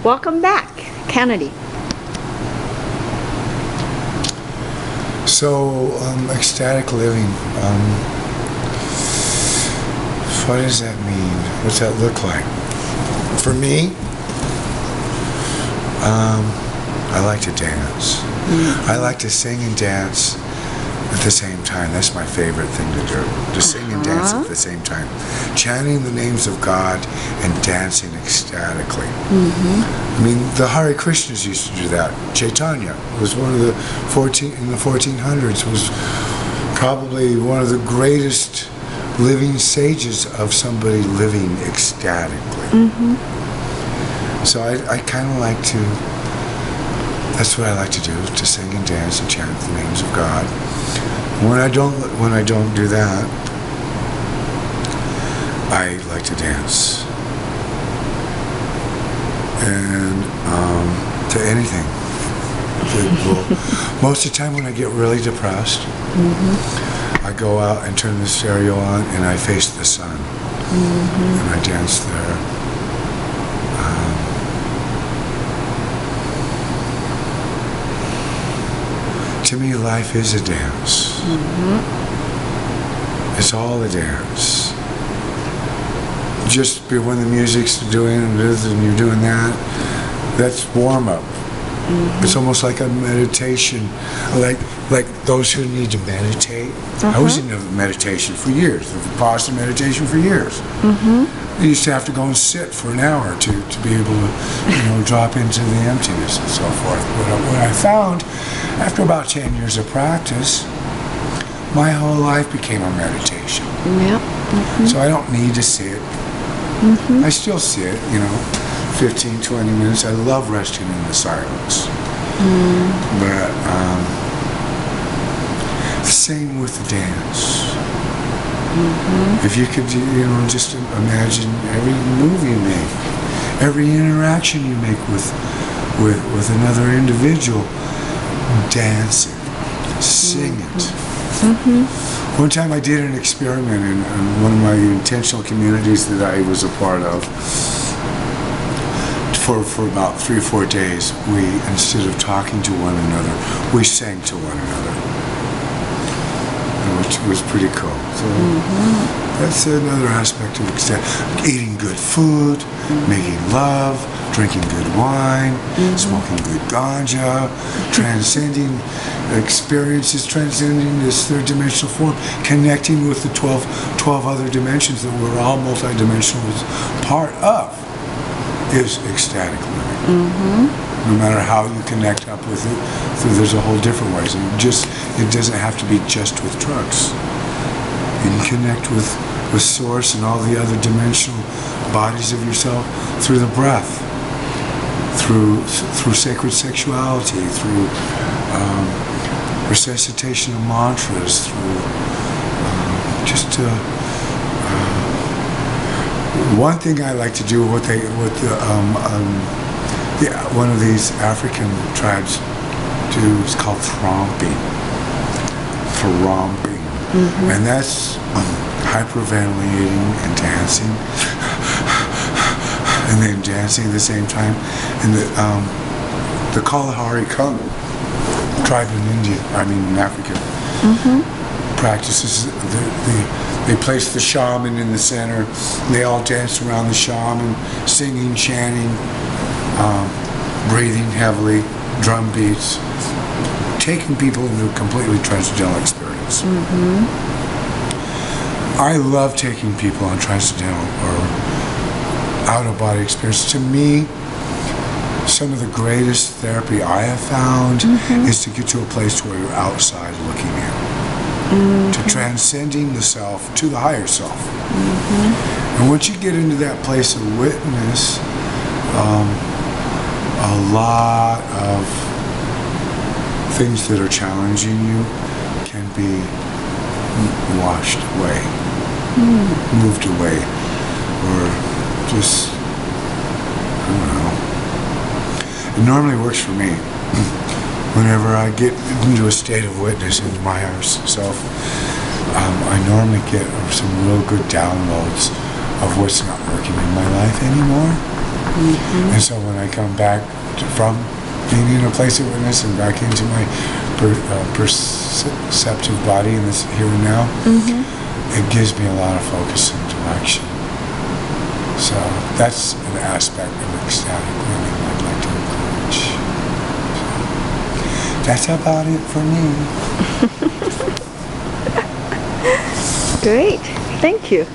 Welcome back, Kennedy. So, ecstatic living. What does that mean? What's that look like? For me, I like to dance. Mm-hmm. I like to sing and dance at the same time. That's my favorite thing to do. To sing and dance at the same time. Chanting the names of God and dancing ecstatically. I mean, the Hare Krishnas used to do that. Chaitanya was one of the in the 1400s, was probably one of the greatest living sages of somebody living ecstatically. So I kind of like to, that's what I like to do, to sing and dance and chant the names of God. When I don't do that, I like to dance. And to anything. Most of the time when I get really depressed, I go out and turn the stereo on and I face the sun. And I dance there. To me, life is a dance. It's all a dance. Just when the music's doing this and you're doing that, that's warm-up. It's almost like a meditation, like those who need to meditate. I was in meditation for years, Vipassana meditation for years. I used to have to go and sit for an hour to be able to, drop into the emptiness and so forth. What I found, after about 10 years of practice, my whole life became a meditation. So I don't need to sit. I still sit, 15, 20 minutes. I love resting in the silence. But same with the dance. If you could, just imagine every move you make, every interaction you make with another individual, dancing, sing it. One time I did an experiment in one of my intentional communities that I was a part of. For about 3 or 4 days, we, instead of talking to one another, we sang to one another, which was pretty cool. So that's another aspect of eating good food, making love, drinking good wine, smoking good ganja, transcending experiences, transcending this third dimensional form, connecting with the 12 other dimensions that we're all multidimensional part of. Is ecstatic living. No matter how you connect up with it, so there's a whole different ways. And it doesn't have to be just with drugs. You can connect with Source and all the other dimensional bodies of yourself through the breath, through sacred sexuality, through resuscitation of mantras, through one thing I like to do, one of these African tribes do, is called thromping. And that's hyperventilating and dancing, and then dancing at the same time. And the Kalahari Kung tribe in Africa, practices they place the shaman in the center. They all dance around the shaman, singing, chanting, breathing heavily, drum beats, taking people into a completely transcendental experience. I love taking people on transcendental or out-of-body experience. To me, some of the greatest therapy I have found is to get to a place where you're outside looking in. To transcending the self to the higher self. And once you get into that place of witness, a lot of things that are challenging you can be washed away, moved away, or just, I don't know. It normally works for me. Whenever I get into a state of witness into my higher self, I normally get some real good downloads of what's not working in my life anymore. And so when I come back from being in a place of witness and back into my perceptive body in this here and now, it gives me a lot of focus and direction. So that's an aspect of ecstatic living I'd like to encourage. So that's about it for me. Great. Thank you.